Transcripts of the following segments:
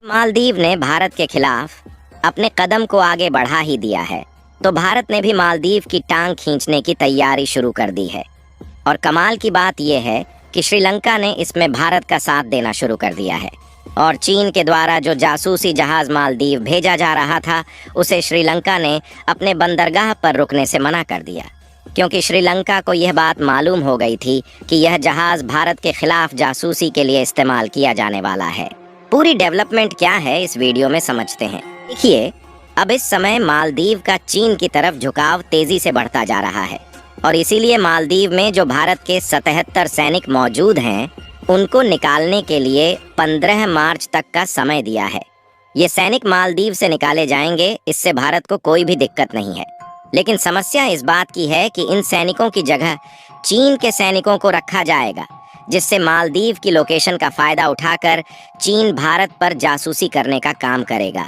मालदीव ने भारत के खिलाफ अपने कदम को आगे बढ़ा ही दिया है, तो भारत ने भी मालदीव की टांग खींचने की तैयारी शुरू कर दी है। और कमाल की बात यह है कि श्रीलंका ने इसमें भारत का साथ देना शुरू कर दिया है और चीन के द्वारा जो जासूसी जहाज मालदीव भेजा जा रहा था उसे श्रीलंका ने अपने बंदरगाह पर रुकने से मना कर दिया, क्योंकि श्रीलंका को यह बात मालूम हो गई थी कि यह जहाज भारत के खिलाफ जासूसी के लिए इस्तेमाल किया जाने वाला है। पूरी डेवलपमेंट क्या है इस वीडियो में समझते हैं। देखिए, अब इस समय मालदीव का चीन की तरफ झुकाव तेजी से बढ़ता जा रहा है और इसीलिए मालदीव में जो भारत के 77 सैनिक मौजूद हैं उनको निकालने के लिए 15 मार्च तक का समय दिया है। ये सैनिक मालदीव से निकाले जाएंगे, इससे भारत को कोई भी दिक्कत नहीं है। लेकिन समस्या इस बात की है कि इन सैनिकों की जगह चीन के सैनिकों को रखा जाएगा, जिससे मालदीव की लोकेशन का फायदा उठाकर चीन भारत पर जासूसी करने का काम करेगा।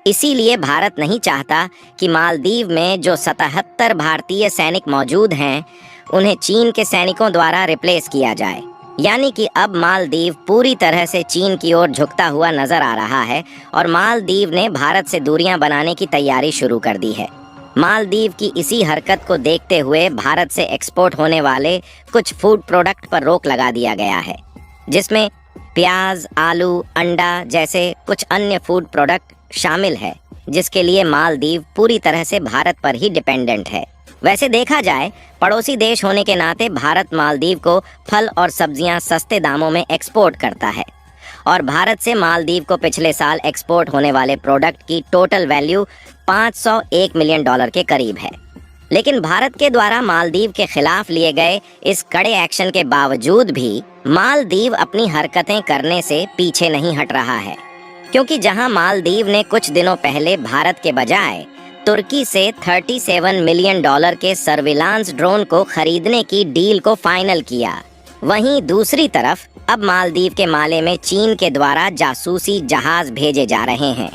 इसीलिए भारत नहीं चाहता कि मालदीव में जो 77 भारतीय सैनिक मौजूद हैं उन्हें चीन के सैनिकों द्वारा रिप्लेस किया जाए। यानी कि अब मालदीव पूरी तरह से चीन की ओर झुकता हुआ नजर आ रहा है और मालदीव ने भारत से दूरियां बनाने की तैयारी शुरू कर दी है। मालदीव की इसी हरकत को देखते हुए भारत से एक्सपोर्ट होने वाले कुछ फूड प्रोडक्ट पर रोक लगा दिया गया है, जिसमें प्याज, आलू, अंडा जैसे कुछ अन्य फूड प्रोडक्ट शामिल है, जिसके लिए मालदीव पूरी तरह से भारत पर ही डिपेंडेंट है। वैसे देखा जाए, पड़ोसी देश होने के नाते भारत मालदीव को फल और सब्जियां सस्ते दामों में एक्सपोर्ट करता है और भारत से मालदीव को पिछले साल एक्सपोर्ट होने वाले प्रोडक्ट की टोटल वैल्यू $501 मिलियन के करीब है। लेकिन भारत के द्वारा मालदीव के खिलाफ लिए गए इस कड़े एक्शन के बावजूद भी मालदीव अपनी हरकतें करने से पीछे नहीं हट रहा है, क्योंकि जहां मालदीव ने कुछ दिनों पहले भारत के बजाय तुर्की से $37 मिलियन के सर्विलांस ड्रोन को खरीदने की डील को फाइनल किया, वहीं दूसरी तरफ अब मालदीव के माले में चीन के द्वारा जासूसी जहाज भेजे जा रहे हैं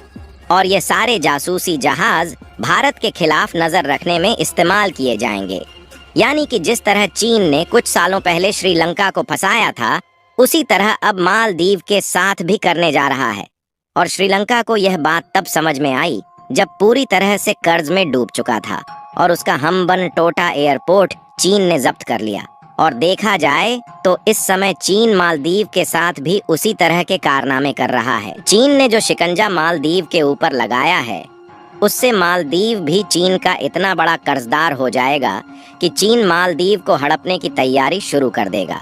और ये सारे जासूसी जहाज भारत के खिलाफ नजर रखने में इस्तेमाल किए जाएंगे। यानी कि जिस तरह चीन ने कुछ सालों पहले श्रीलंका को फंसाया था, उसी तरह अब मालदीव के साथ भी करने जा रहा है। और श्रीलंका को यह बात तब समझ में आई जब पूरी तरह से कर्ज में डूब चुका था और उसका हम्बनटोटा एयरपोर्ट चीन ने जब्त कर लिया। और देखा जाए तो इस समय चीन मालदीव के साथ भी उसी तरह के कारनामे कर रहा है। चीन ने जो शिकंजा मालदीव के ऊपर लगाया है, उससे मालदीव भी चीन का इतना बड़ा कर्जदार हो जाएगा कि चीन मालदीव को हड़पने की तैयारी शुरू कर देगा।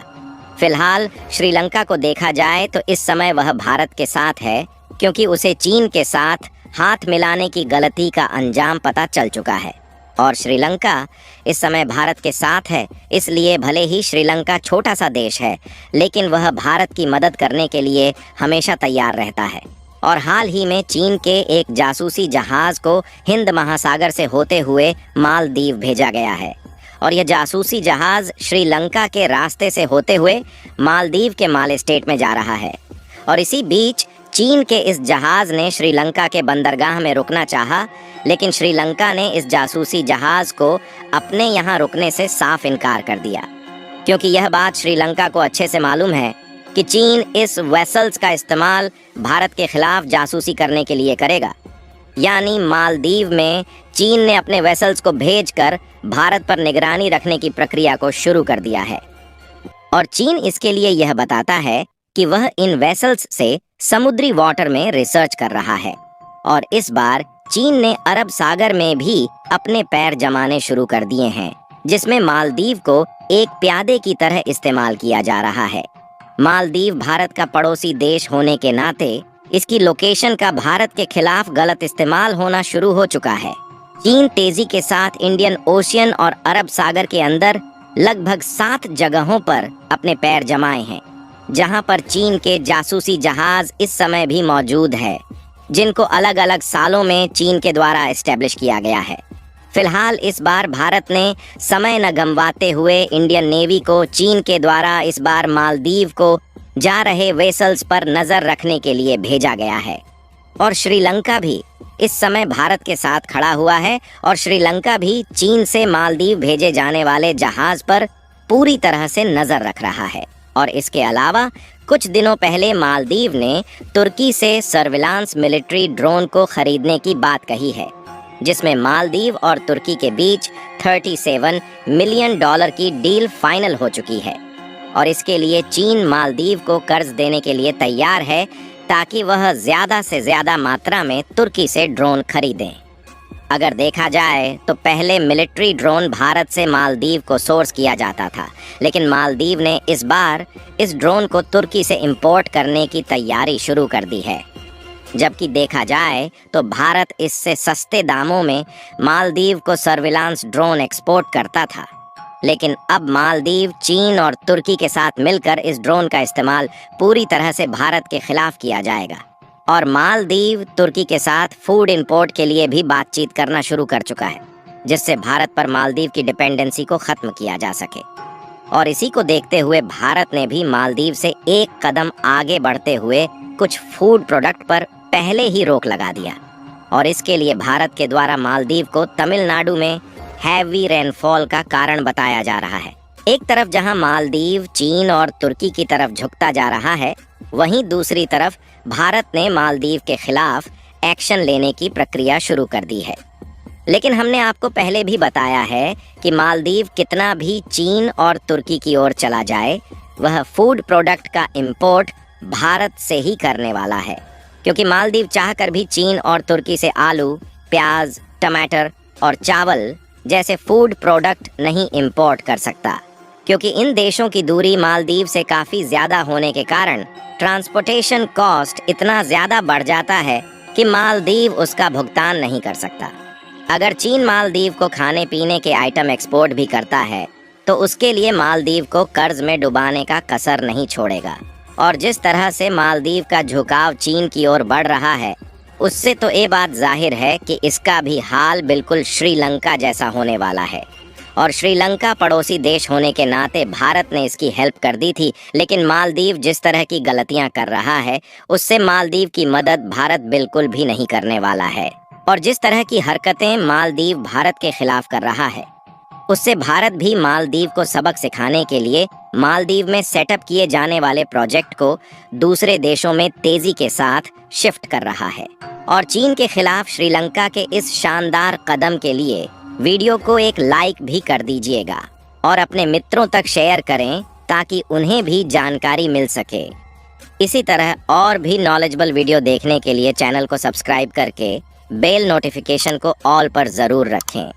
फिलहाल श्रीलंका को देखा जाए तो इस समय वह भारत के साथ है, क्योंकि उसे चीन के साथ हाथ मिलाने की गलती का अंजाम पता चल चुका है और श्रीलंका इस समय भारत के साथ है। इसलिए भले ही श्रीलंका छोटा सा देश है, लेकिन वह भारत की मदद करने के लिए हमेशा तैयार रहता है। और हाल ही में चीन के एक जासूसी जहाज को हिंद महासागर से होते हुए मालदीव भेजा गया है और यह जासूसी जहाज श्रीलंका के रास्ते से होते हुए मालदीव के माले स्टेट में जा रहा है। और इसी बीच चीन के इस जहाज ने श्रीलंका के बंदरगाह में रुकना चाहा, लेकिन श्रीलंका ने इस जासूसी जहाज को अपने यहाँ रुकने से साफ इनकार कर दिया, क्योंकि यह बात श्रीलंका को अच्छे से मालूम है कि चीन इस वेसल्स का इस्तेमाल भारत के खिलाफ जासूसी करने के लिए करेगा। यानी मालदीव में चीन ने अपने वेसल्स को भेजकर भारत पर निगरानी रखने की प्रक्रिया को शुरू कर दिया है और चीन इसके लिए यह बताता है कि वह इन वेसल्स से समुद्री वाटर में रिसर्च कर रहा है। और इस बार चीन ने अरब सागर में भी अपने पैर जमाने शुरू कर दिए हैं, जिसमें मालदीव को एक प्यादे की तरह इस्तेमाल किया जा रहा है। मालदीव भारत का पड़ोसी देश होने के नाते इसकी लोकेशन का भारत के खिलाफ गलत इस्तेमाल होना शुरू हो चुका है। चीन तेजी के साथ इंडियन ओशियन और अरब सागर के अंदर लगभग 7 जगहों पर अपने पैर जमाए हैं, जहां पर चीन के जासूसी जहाज इस समय भी मौजूद है, जिनको अलग अलग सालों में चीन के द्वारा एस्टेब्लिश किया गया है। फिलहाल इस बार भारत ने समय न गंवाते हुए इंडियन नेवी को चीन के द्वारा इस बार मालदीव को जा रहे वेसल्स पर नजर रखने के लिए भेजा गया है और श्रीलंका भी इस समय भारत के साथ खड़ा हुआ है और श्रीलंका भी चीन से मालदीव भेजे जाने वाले जहाज पर पूरी तरह से नजर रख रहा है। और इसके अलावा कुछ दिनों पहले मालदीव ने तुर्की से सर्विलांस मिलिट्री ड्रोन को खरीदने की बात कही है, जिसमें मालदीव और तुर्की के बीच $37 मिलियन की डील फाइनल हो चुकी है और इसके लिए चीन मालदीव को कर्ज देने के लिए तैयार है ताकि वह ज़्यादा से ज़्यादा मात्रा में तुर्की से ड्रोन खरीदें। अगर देखा जाए तो पहले मिलिट्री ड्रोन भारत से मालदीव को सोर्स किया जाता था, लेकिन मालदीव ने इस बार इस ड्रोन को तुर्की से इंपोर्ट करने की तैयारी शुरू कर दी है। जबकि देखा जाए तो भारत इससे सस्ते दामों में मालदीव को सर्विलांस ड्रोन एक्सपोर्ट करता था, लेकिन अब मालदीव चीन और तुर्की के साथ मिलकर इस ड्रोन का इस्तेमाल पूरी तरह से भारत के खिलाफ किया जाएगा और मालदीव तुर्की के साथ फूड इंपोर्ट के लिए भी बातचीत करना शुरू कर चुका है, जिससे भारत पर मालदीव की डिपेंडेंसी को खत्म किया जा सके। और इसी को देखते हुए भारत ने भी मालदीव से एक कदम आगे बढ़ते हुए कुछ फूड प्रोडक्ट पर पहले ही रोक लगा दिया और इसके लिए भारत के द्वारा मालदीव को तमिलनाडु में हैवी रेनफॉल का कारण बताया जा रहा है। एक तरफ जहां मालदीव चीन और तुर्की की तरफ झुकता जा रहा है, वहीं दूसरी तरफ भारत ने मालदीव के खिलाफ एक्शन लेने की प्रक्रिया शुरू कर दी है। लेकिन हमने आपको पहले भी बताया है कि मालदीव कितना भी चीन और तुर्की की ओर चला जाए, वह फूड प्रोडक्ट का इंपोर्ट भारत से ही करने वाला है, क्योंकि मालदीव चाहकर भी चीन और तुर्की से आलू, प्याज, टमाटर और चावल जैसे फूड प्रोडक्ट नहीं इंपोर्ट कर सकता, क्योंकि इन देशों की दूरी मालदीव से काफ़ी ज़्यादा होने के कारण ट्रांसपोर्टेशन कॉस्ट इतना ज़्यादा बढ़ जाता है कि मालदीव उसका भुगतान नहीं कर सकता। अगर चीन मालदीव को खाने पीने के आइटम एक्सपोर्ट भी करता है तो उसके लिए मालदीव को कर्ज में डुबाने का कसर नहीं छोड़ेगा। और जिस तरह से मालदीव का झुकाव चीन की ओर बढ़ रहा है, उससे तो ये बात जाहिर है कि इसका भी हाल बिल्कुल श्रीलंका जैसा होने वाला है। और श्रीलंका पड़ोसी देश होने के नाते भारत ने इसकी हेल्प कर दी थी, लेकिन मालदीव जिस तरह की गलतियां कर रहा है उससे मालदीव की मदद भारत बिल्कुल भी नहीं करने वाला है। और जिस तरह की हरकतें मालदीव भारत के खिलाफ कर रहा है, उससे भारत भी मालदीव को सबक सिखाने के लिए मालदीव में सेटअप किए जाने वाले प्रोजेक्ट को दूसरे देशों में तेजी के साथ शिफ्ट कर रहा है। और चीन के खिलाफ श्रीलंका के इस शानदार कदम के लिए वीडियो को एक लाइक भी कर दीजिएगा और अपने मित्रों तक शेयर करें ताकि उन्हें भी जानकारी मिल सके। इसी तरह और भी नॉलेजेबल वीडियो देखने के लिए चैनल को सब्सक्राइब करके बेल नोटिफिकेशन को ऑल पर ज़रूर रखें।